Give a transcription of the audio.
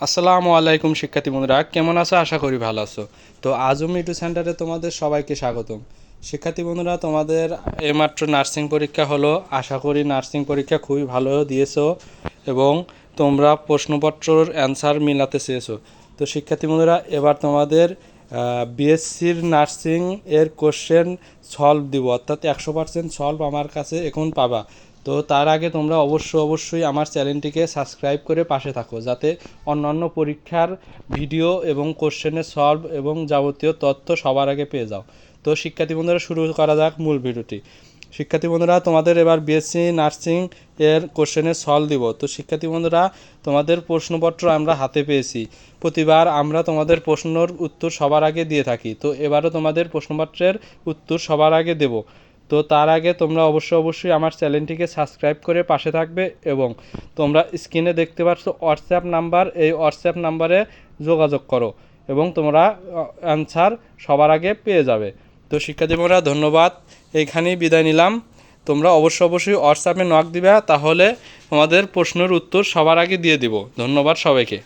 আসসালামু আলাইকুম শিক্ষার্থী বন্ধুরা, কেমন আছো? আশা করি ভালো আছো। তো আজম ইউটিউব সেন্টারে তোমাদের সবাইকে স্বাগতম। শিক্ষার্থী বন্ধুরা, তোমাদের এইমাত্র নার্সিং পরীক্ষা হলো। আশা করি নার্সিং পরীক্ষা খুবই ভালো দিয়েছো এবং তোমরা প্রশ্নপত্রর অ্যান্সার মিলাতে চেয়েছো। তো শিক্ষার্থী বন্ধুরা, এবার তোমাদের বিএসসির নার্সিং এর কোশ্চেন সলভ দিব, অর্থাৎ 100% সলভ আমার কাছে এখন পাবা। তো তার আগে তোমরা অবশ্যই আমার চ্যানেলটিকে সাবস্ক্রাইব করে পাশে থাকো, যাতে অন্যান্য পরীক্ষার ভিডিও এবং কোশ্চেনের সলভ এবং যাবতীয় তথ্য সবার আগে পেয়ে যাও। তো শিক্ষার্থী বন্ধুরা, শুরু করা যাক মূল ভিডিওটি। শিক্ষার্থী বন্ধুরা, তোমাদের এবার বিএসসি নার্সিং এর কোশ্চেনের সলভ দিব। তো শিক্ষার্থী বন্ধুরা, তোমাদের প্রশ্নপত্র আমরা হাতে পেয়েছি। প্রতিবার আমরা তোমাদের প্রশ্নের উত্তর সবার আগে দিয়ে থাকি, তো এবারও তোমাদের প্রশ্নপত্রের উত্তর সবার আগে দেব। তো তার আগে তোমরা অবশ্যই আমার চ্যানেলটিকে সাবস্ক্রাইব করে পাশে থাকবে এবং তোমরা স্ক্রিনে দেখতে পাচ্ছ হোয়াটসঅ্যাপ নাম্বার, এই হোয়াটসঅ্যাপ নাম্বারে যোগাযোগ করো এবং তোমরা অ্যান্সার সবার আগে পেয়ে যাবে। তো শিক্ষার্থীরা, ধন্যবাদ, এইখানেই বিদায় নিলাম। তোমরা অবশ্যই হোয়াটসঅ্যাপে নক দিবা, তাহলে তোমাদের প্রশ্নের উত্তর সবার আগে দিয়ে দিব। ধন্যবাদ সবাইকে।